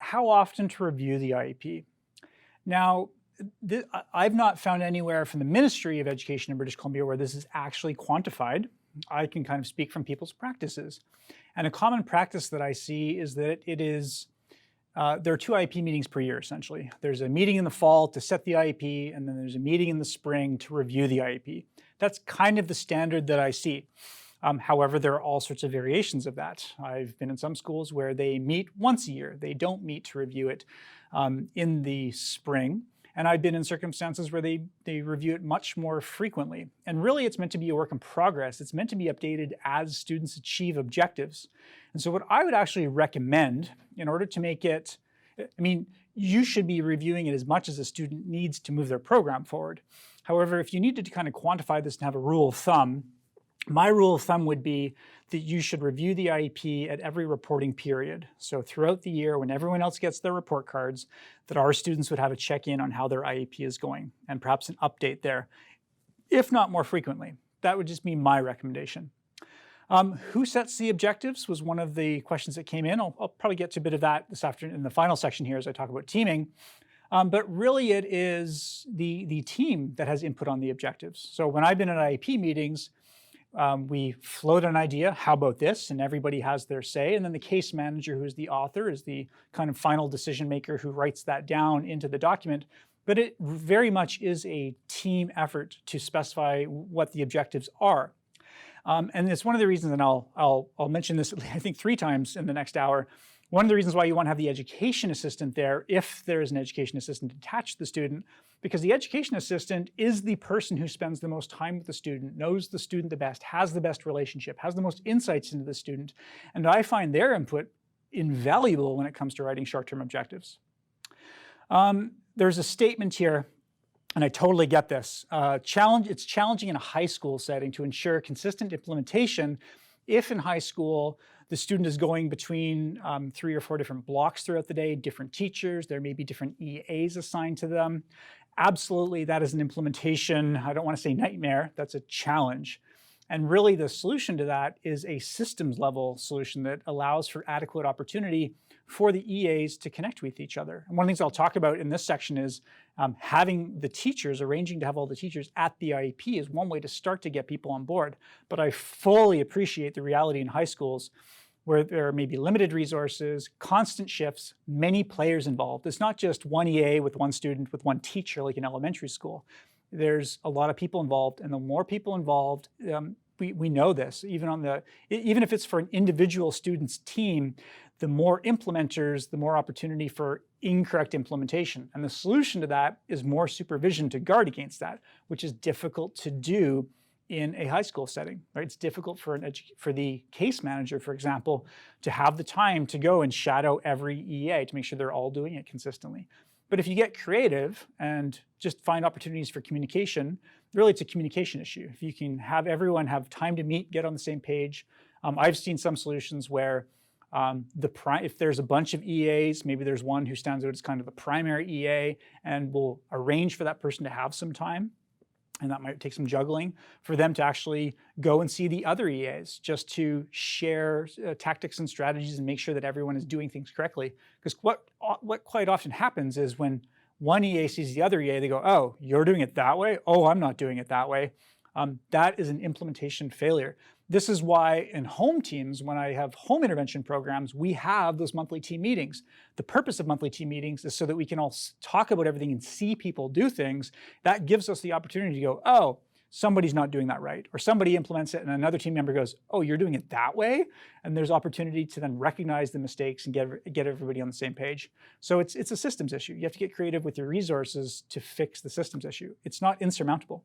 how often to review the IEP. Now, I've not found anywhere from the Ministry of Education in British Columbia where this is actually quantified. I can kind of speak from people's practices. And a common practice that I see is that there are 2 IEP meetings per year, essentially. There's a meeting in the fall to set the IEP, and then there's a meeting in the spring to review the IEP. That's kind of the standard that I see. However, there are all sorts of variations of that. I've been in some schools where they meet once a year. They don't meet to review it in the spring. And I've been in circumstances where they review it much more frequently. And really, it's meant to be a work in progress. It's meant to be updated as students achieve objectives. And so what I would actually recommend in order to make it, you should be reviewing it as much as a student needs to move their program forward. However, if you needed to kind of quantify this and have a rule of thumb, my rule of thumb would be that you should review the IEP at every reporting period. So throughout the year, when everyone else gets their report cards, that our students would have a check-in on how their IEP is going and perhaps an update there, if not more frequently. That would just be my recommendation. Who sets the objectives was one of the questions that came in. I'll probably get to a bit of that this afternoon in the final section here as I talk about teaming. But really it is the team that has input on the objectives. So when I've been at IEP meetings, we float an idea, how about this? And everybody has their say. And then the case manager, who's the author, is the kind of final decision maker who writes that down into the document. But it very much is a team effort to specify what the objectives are. And it's one of the reasons, and I'll mention this, I think 3 times in the next hour, one of the reasons why you want to have the education assistant there, if there is an education assistant attached to the student, because the education assistant is the person who spends the most time with the student, knows the student the best, has the best relationship, has the most insights into the student. And I find their input invaluable when it comes to writing short-term objectives. There's a statement here, and I totally get this. It's challenging in a high school setting to ensure consistent implementation if in high school the student is going between 3 or 4 different blocks throughout the day, different teachers, there may be different EAs assigned to them. Absolutely, that is an implementation, I don't want to say nightmare, that's a challenge. And really the solution to that is a systems level solution that allows for adequate opportunity for the EAs to connect with each other. And one of the things I'll talk about in this section is having the teachers, arranging to have all the teachers at the IEP is one way to start to get people on board. But I fully appreciate the reality in high schools where there may be limited resources, constant shifts, many players involved. It's not just one EA with one student with one teacher like in elementary school. There's a lot of people involved, and the more people involved, we know this, even if it's for an individual student's team, the more implementers, the more opportunity for incorrect implementation. And the solution to that is more supervision to guard against that, which is difficult to do in a high school setting, right? It's difficult for the case manager, for example, to have the time to go and shadow every EA to make sure they're all doing it consistently. But if you get creative and just find opportunities for communication, really it's a communication issue. If you can have everyone have time to meet, get on the same page. I've seen some solutions where if there's a bunch of EAs, maybe there's one who stands out as kind of the primary EA and we'll arrange for that person to have some time. And that might take some juggling for them to actually go and see the other EAs just to share tactics and strategies and make sure that everyone is doing things correctly. Because what quite often happens is when one EA sees the other EA, they go, oh, you're doing it that way? Oh, I'm not doing it that way. That is an implementation failure. This is why in home teams, when I have home intervention programs, we have those monthly team meetings. The purpose of monthly team meetings is so that we can all talk about everything and see people do things. That gives us the opportunity to go, oh, somebody's not doing that right. Or somebody implements it and another team member goes, oh, you're doing it that way? And there's opportunity to then recognize the mistakes and get everybody on the same page. So it's a systems issue. You have to get creative with your resources to fix the systems issue. It's not insurmountable.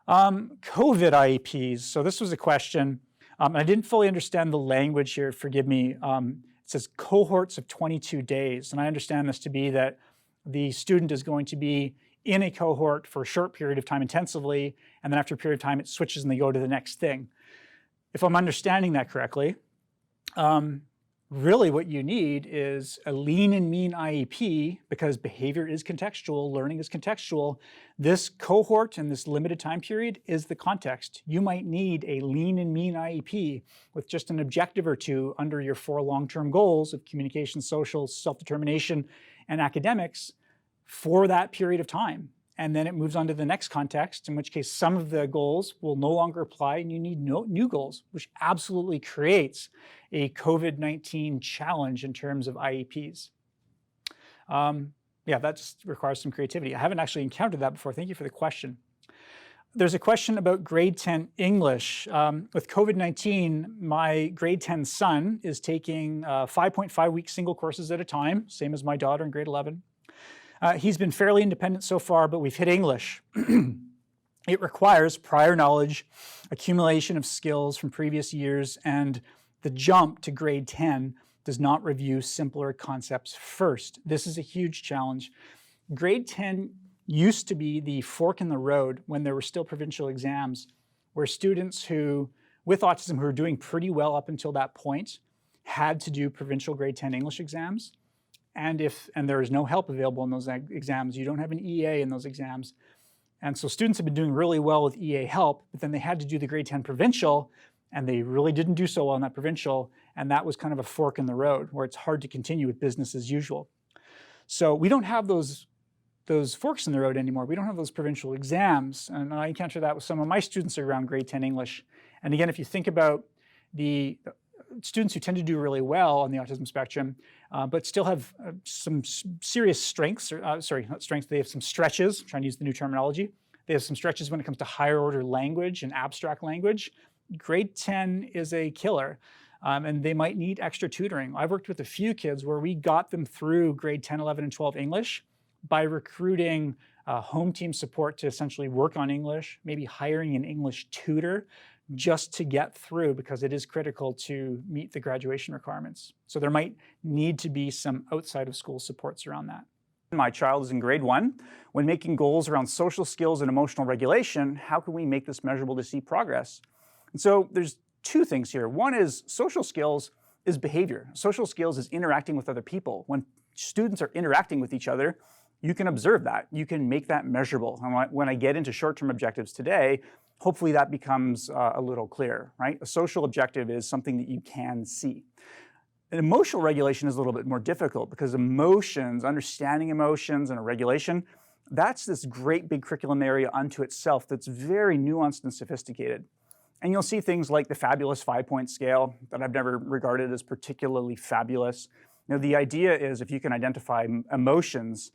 COVID IEPs. So this was a question. I didn't fully understand the language here, forgive me. It says cohorts of 22 days. And I understand this to be that the student is going to be in a cohort for a short period of time intensively, and then after a period of time it switches and they go to the next thing. If I'm understanding that correctly, Really what you need is a lean and mean IEP, because behavior is contextual, learning is contextual. This cohort and this limited time period is the context. You might need a lean and mean IEP with just an objective or two under your 4 long-term goals of communication, social, self-determination, and academics for that period of time. And then it moves on to the next context, in which case some of the goals will no longer apply and you need new goals, which absolutely creates a COVID-19 challenge in terms of IEPs. Yeah, that just requires some creativity. I haven't actually encountered that before. Thank you for the question. There's a question about grade 10 English. With COVID-19, my grade 10 son is taking 5.5-week single courses at a time, same as my daughter in grade 11. He's been fairly independent so far, but we've hit English. It requires prior knowledge, accumulation of skills from previous years, and the jump to grade 10 does not review simpler concepts first. This is a huge challenge. Grade 10 used to be the fork in the road when there were still provincial exams, where students who, with autism, who were doing pretty well up until that point, had to do provincial grade 10 English exams. And there is no help available in those exams, you don't have an EA in those exams. And so students have been doing really well with EA help, but then they had to do the grade 10 provincial, and they really didn't do so well in that provincial, and that was kind of a fork in the road where it's hard to continue with business as usual. So we don't have those forks in the road anymore. We don't have those provincial exams, and I encounter that with some of my students around grade 10 English. And again, if you think about the students who tend to do really well on the autism spectrum, but still have some serious strengths, sorry, not strengths, they have some stretches, I'm trying to use the new terminology. They have some stretches when it comes to higher order language and abstract language. Grade 10 is a killer, and they might need extra tutoring. I've worked with a few kids where we got them through grade 10, 11, and 12 English by recruiting home team support to essentially work on English, maybe hiring an English tutor, just to get through, because it is critical to meet the graduation requirements. So there might need to be some outside of school supports around that. My child is in grade 1. When making goals around social skills and emotional regulation, how can we make this measurable to see progress? And so there's 2 things here. One is social skills is behavior. Social skills is interacting with other people. When students are interacting with each other, you can observe that. You can make that measurable. And when I get into short-term objectives today, hopefully that becomes a little clearer, right? A social objective is something that you can see. An emotional regulation is a little bit more difficult, because emotions, understanding emotions and a regulation, that's this great big curriculum area unto itself that's very nuanced and sophisticated. And you'll see things like the fabulous 5-point scale that I've never regarded as particularly fabulous. You know, the idea is if you can identify emotions,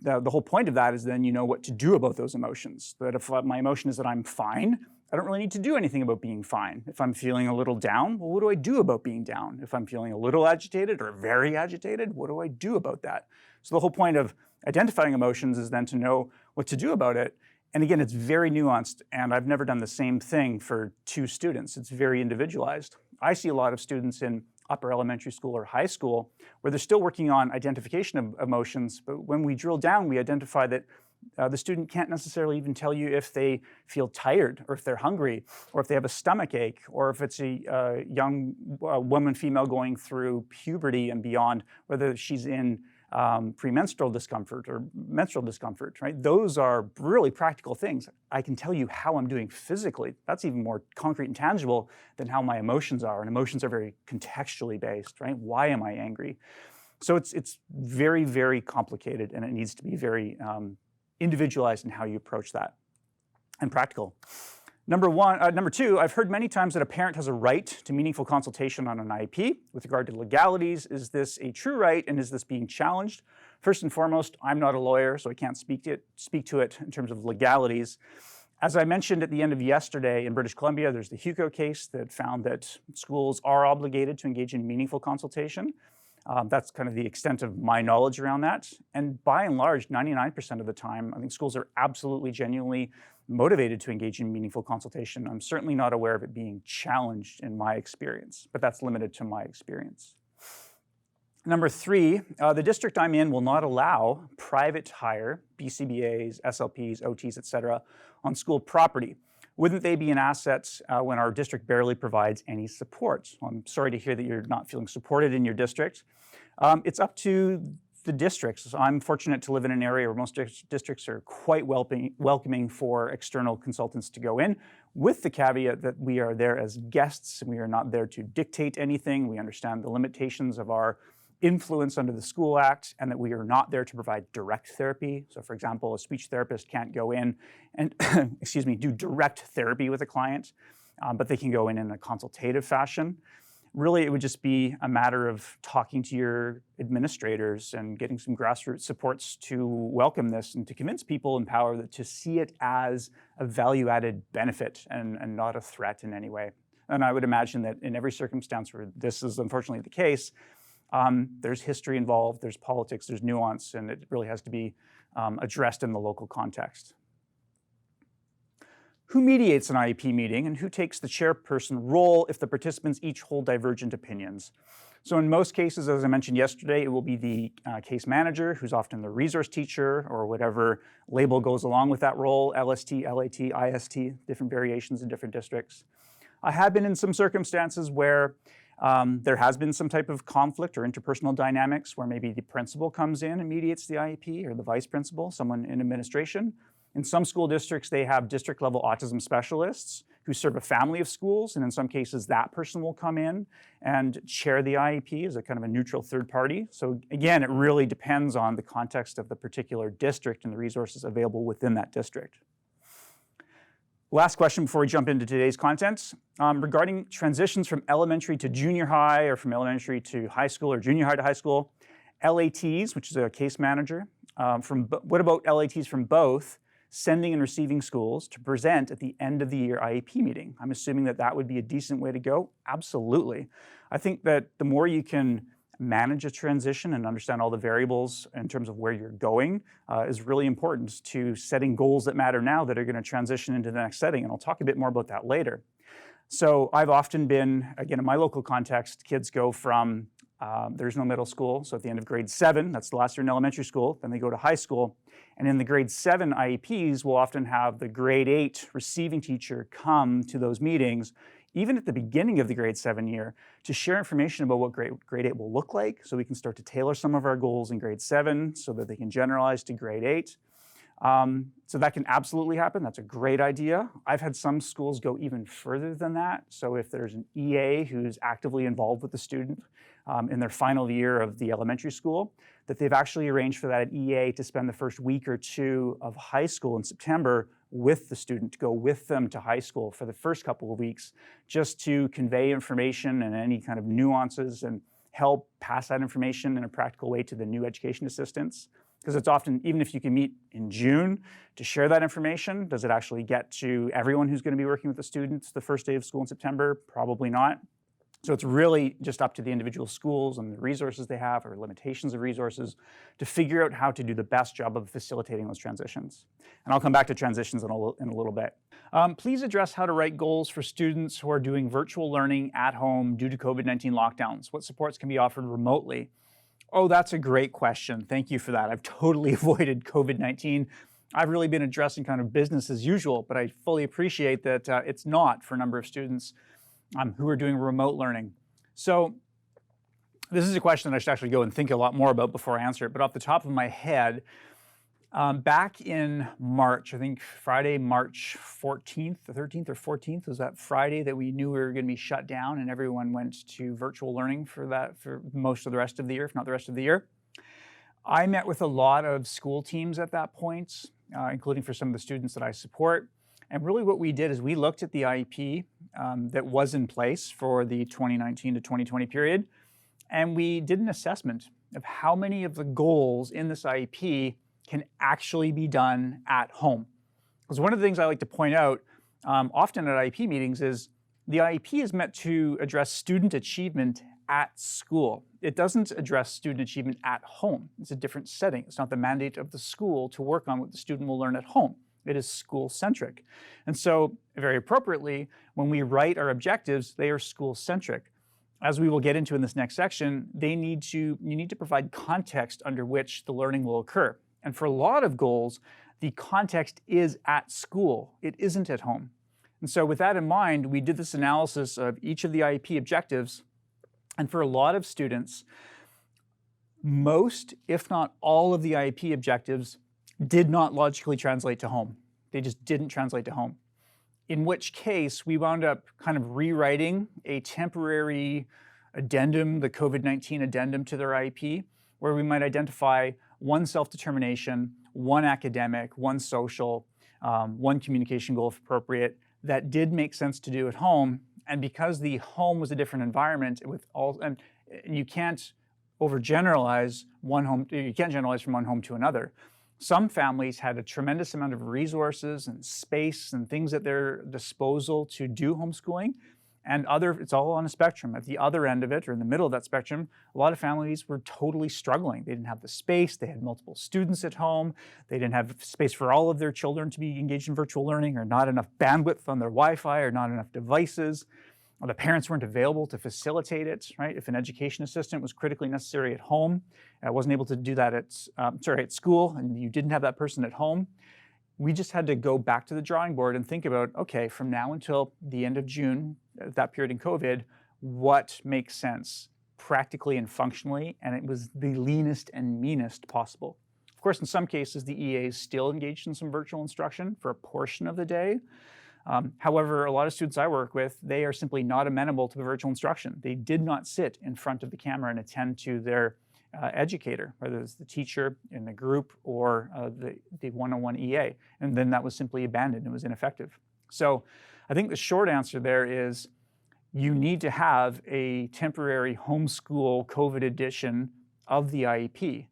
the whole point of that is then you know what to do about those emotions. That if my emotion is that I'm fine, I don't really need to do anything about being fine. If I'm feeling a little down, well, what do I do about being down? If I'm feeling a little agitated or very agitated, what do I do about that? So the whole point of identifying emotions is then to know what to do about it. And again, it's very nuanced, and I've never done the same thing for 2 students. It's very individualized. I see a lot of students in upper elementary school or high school where they're still working on identification of emotions, but when we drill down, we identify that the student can't necessarily even tell you if they feel tired, or if they're hungry, or if they have a stomach ache, or if it's a young woman, female going through puberty and beyond, whether she's in premenstrual discomfort or menstrual discomfort, right? Those are really practical things. I can tell you how I'm doing physically. That's even more concrete and tangible than how my emotions are. And emotions are very contextually based, right? Why am I angry? So it's very, very complicated, and it needs to be very individualized in how you approach that, and practical. Number 2, I've heard many times that a parent has a right to meaningful consultation on an IEP. With regard to legalities, is this a true right, and is this being challenged? First and foremost, I'm not a lawyer, so I can't speak to it in terms of legalities. As I mentioned at the end of yesterday, in British Columbia, there's the Hugo case that found that schools are obligated to engage in meaningful consultation. That's kind of the extent of my knowledge around that. And by and large, 99% of the time, I think schools are absolutely genuinely motivated to engage in meaningful consultation. I'm certainly not aware of it being challenged in my experience, but that's limited to my experience. Number 3, the district I'm in will not allow private hire, BCBAs, SLPs, OTs, et cetera, on school property. Wouldn't they be an asset when our district barely provides any support? Well, I'm sorry to hear that you're not feeling supported in your district. It's up to the districts. So I'm fortunate to live in an area where most districts are quite welcoming for external consultants to go in, with the caveat that we are there as guests and we are not there to dictate anything. We understand the limitations of our influence under the School Act, and that we are not there to provide direct therapy. So for example, a speech therapist can't go in and excuse me, do direct therapy with a client, but they can go in a consultative fashion. Really, it would just be a matter of talking to your administrators and getting some grassroots supports to welcome this and to convince people in power to see it as a value-added benefit and not a threat in any way. And I would imagine that in every circumstance where this is unfortunately the case, there's history involved, there's politics, there's nuance, and it really has to be addressed in the local context. Who mediates an IEP meeting, and who takes the chairperson role if the participants each hold divergent opinions? So in most cases, as I mentioned yesterday, it will be the case manager, who's often the resource teacher, or whatever label goes along with that role, LST, LAT, IST, different variations in different districts. I have been in some circumstances where there has been some type of conflict or interpersonal dynamics where maybe the principal comes in and mediates the IEP, or the vice principal, someone in administration. In some school districts, they have district-level autism specialists who serve a family of schools, and in some cases, that person will come in and chair the IEP as a kind of a neutral third party. So again, it really depends on the context of the particular district and the resources available within that district. Last question before we jump into today's content. Regarding transitions from elementary to junior high, or from elementary to high school, or junior high to high school, LATs, which is a case manager, what about LATs from both sending and receiving schools to present at the end of the year IEP meeting? I'm assuming that that would be a decent way to go. Absolutely. I think that the more you can manage a transition and understand all the variables in terms of where you're going is really important to setting goals that matter now that are going to transition into the next setting. And I'll talk a bit more about that later. So I've often been, again, in my local context, kids go from, there's no middle school, so at the end of grade 7, that's the last year in elementary school, then they go to high school. And in the grade 7 IEPs, we'll often have the grade 8 receiving teacher come to those meetings, even at the beginning of the grade 7 year, to share information about what grade 8 will look like, so we can start to tailor some of our goals in grade 7 so that they can generalize to grade 8. So that can absolutely happen. That's a great idea. I've had some schools go even further than that. So if there's an EA who's actively involved with the student in their final year of the elementary school, that they've actually arranged for that EA to spend the first week or two of high school in September with the student, to go with them to high school for the first couple of weeks, just to convey information and any kind of nuances and help pass that information in a practical way to the new education assistants. Because it's often, even if you can meet in June to share that information, does it actually get to everyone who's going to be working with the students the first day of school in September? Probably not. So it's really just up to the individual schools and the resources they have, or limitations of resources, to figure out how to do the best job of facilitating those transitions. And I'll come back to transitions in a little bit. Please address how to write goals for students who are doing virtual learning at home due to COVID-19 lockdowns. What supports can be offered remotely? Oh, that's a great question. Thank you for that. I've totally avoided COVID-19. I've really been addressing kind of business as usual, but I fully appreciate that it's not for a number of students who are doing remote learning. So this is a question that I should actually go and think a lot more about before I answer it, but off the top of my head, back in March, I think Friday, March 14th, the 13th or 14th, was that Friday that we knew we were going to be shut down and everyone went to virtual learning for most of the rest of the year, if not the rest of the year. I met with a lot of school teams at that point, including for some of the students that I support. And really what we did is we looked at the IEP that was in place for the 2019 to 2020 period, and we did an assessment of how many of the goals in this IEP can actually be done at home. Because one of the things I like to point out often at IEP meetings is the IEP is meant to address student achievement at school. It doesn't address student achievement at home. It's a different setting. It's not the mandate of the school to work on what the student will learn at home. It is school-centric. And so, very appropriately, when we write our objectives, they are school-centric. As we will get into in this next section, you need to provide context under which the learning will occur. And for a lot of goals, the context is at school. It isn't at home. And so with that in mind, we did this analysis of each of the IEP objectives. And for a lot of students, most, if not all of the IEP objectives did not logically translate to home. They just didn't translate to home. In which case, we wound up kind of rewriting a temporary addendum, the COVID-19 addendum to their IEP, where we might identify one self-determination, one academic, one social, one communication goal if appropriate, that did make sense to do at home. And because the home was a different environment with all, and you can't overgeneralize one home, you can't generalize from one home to another. Some families had a tremendous amount of resources and space and things at their disposal to do homeschooling. And it's all on a spectrum. At the other end of it, or in the middle of that spectrum, a lot of families were totally struggling. They didn't have the space, they had multiple students at home, they didn't have space for all of their children to be engaged in virtual learning, or not enough bandwidth on their Wi-Fi, or not enough devices. Or the parents weren't available to facilitate it, right? If an education assistant was critically necessary at home, wasn't able to do that at school, and you didn't have that person at home, we just had to go back to the drawing board and think about, okay, from now until the end of June, that period in COVID, what makes sense practically and functionally, and it was the leanest and meanest possible. Of course, in some cases, the EAs still engaged in some virtual instruction for a portion of the day. However, a lot of students I work with, they are simply not amenable to the virtual instruction. They did not sit in front of the camera and attend to their educator, whether it's the teacher in the group or the one-on-one EA. And then that was simply abandoned. It was ineffective. So I think the short answer there is you need to have a temporary homeschool COVID edition of the IEP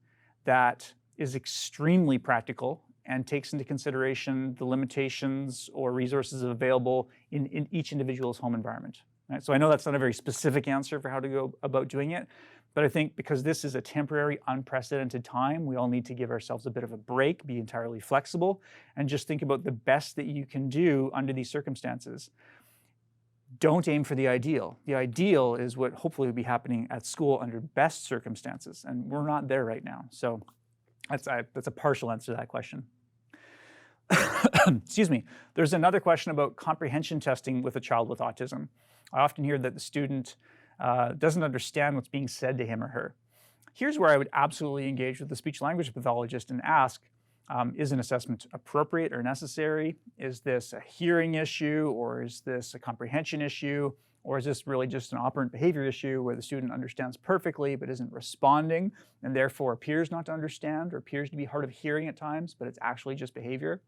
that is extremely practical and takes into consideration the limitations or resources available in each individual's home environment. Right? So I know that's not a very specific answer for how to go about doing it, but I think because this is a temporary, unprecedented time, we all need to give ourselves a bit of a break, be entirely flexible, and just think about the best that you can do under these circumstances. Don't aim for the ideal. The ideal is what hopefully will be happening at school under best circumstances, and we're not there right now. So that's a partial answer to that question. Excuse me. There's another question about comprehension testing with a child with autism. I often hear that the student doesn't understand what's being said to him or her. Here's where I would absolutely engage with the speech-language pathologist and ask, is an assessment appropriate or necessary? Is this a hearing issue, or is this a comprehension issue? Or is this really just an operant behavior issue where the student understands perfectly but isn't responding and therefore appears not to understand or appears to be hard of hearing at times, but it's actually just behavior?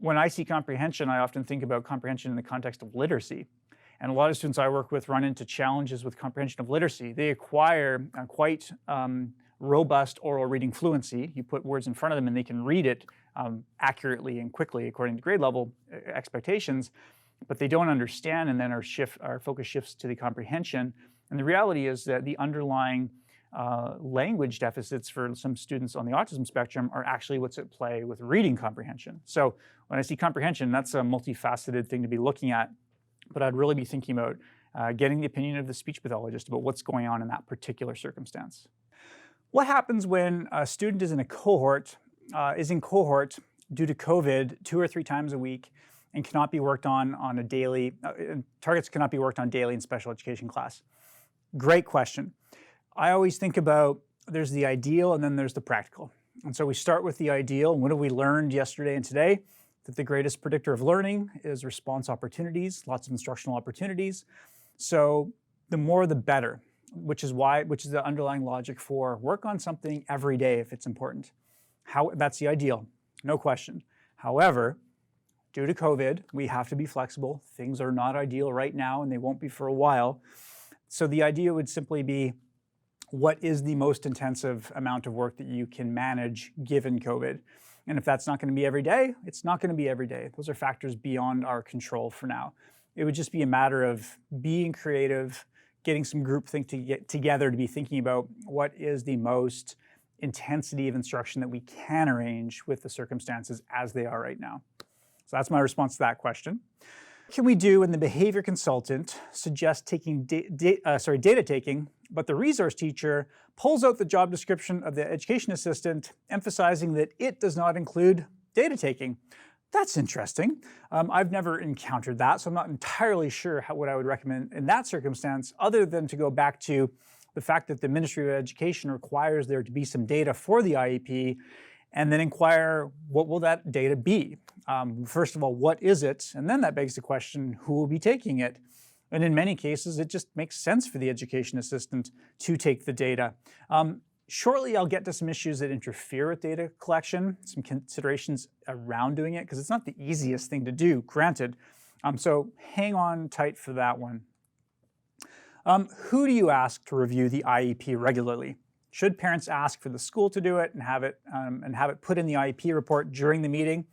When I see comprehension, I often think about comprehension in the context of literacy. And a lot of students I work with run into challenges with comprehension of literacy. They acquire quite robust oral reading fluency. You put words in front of them and they can read it accurately and quickly according to grade level expectations, but they don't understand, and then our focus shifts to the comprehension. And the reality is that the underlying language deficits for some students on the autism spectrum are actually what's at play with reading comprehension. So when I see comprehension, that's a multifaceted thing to be looking at, but I'd really be thinking about getting the opinion of the speech pathologist about what's going on in that particular circumstance. What happens when a student is in cohort due to COVID 2 or 3 times a week and cannot be worked on a daily, targets cannot be worked on daily in special education class? Great question. I always think about there's the ideal and then there's the practical. And so we start with the ideal. And what have we learned yesterday and today? That the greatest predictor of learning is response opportunities, lots of instructional opportunities. So the more the better, which is the underlying logic for work on something every day if it's important. That's the ideal, no question. However, due to COVID, we have to be flexible. Things are not ideal right now and they won't be for a while. So the idea would simply be, what is the most intensive amount of work that you can manage given COVID? And if that's not going to be every day, it's not going to be every day. Those are factors beyond our control for now. It would just be a matter of being creative, getting some groupthink to get together to be thinking about what is the most intensity of instruction that we can arrange with the circumstances as they are right now. So that's my response to that question. What can we do when the behavior consultant suggests taking data taking, but the resource teacher pulls out the job description of the education assistant, emphasizing that it does not include data taking? That's interesting. I've never encountered that, so I'm not entirely sure what I would recommend in that circumstance, other than to go back to the fact that the Ministry of Education requires there to be some data for the IEP, and then inquire, what will that data be? First of all, what is it? And then that begs the question, who will be taking it? And in many cases, it just makes sense for the education assistant to take the data. Shortly, I'll get to some issues that interfere with data collection, some considerations around doing it, because it's not the easiest thing to do, granted. So hang on tight for that one. Who do you ask to review the IEP regularly? Should parents ask for the school to do it and have it put in the IEP report during the meeting?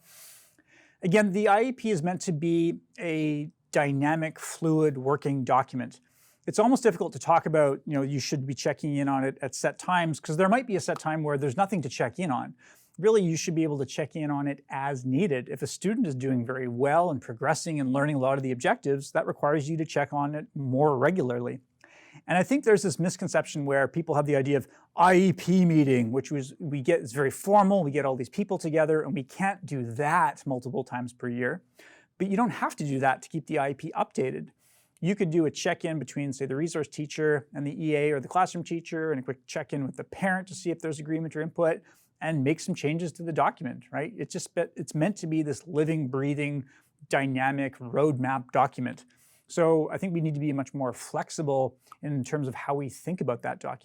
Again, the IEP is meant to be a dynamic, fluid, working document. It's almost difficult to talk about, you should be checking in on it at set times, because there might be a set time where there's nothing to check in on. Really, you should be able to check in on it as needed. If a student is doing very well and progressing and learning a lot of the objectives, that requires you to check on it more regularly. And I think there's this misconception where people have the idea of IEP meeting, which is very formal, we get all these people together, and we can't do that multiple times per year. But you don't have to do that to keep the IEP updated. You could do a check-in between, say, the resource teacher and the EA or the classroom teacher, and a quick check-in with the parent to see if there's agreement or input, and make some changes to the document, right? It's meant to be this living, breathing, dynamic roadmap document. So I think we need to be much more flexible in terms of how we think about that document.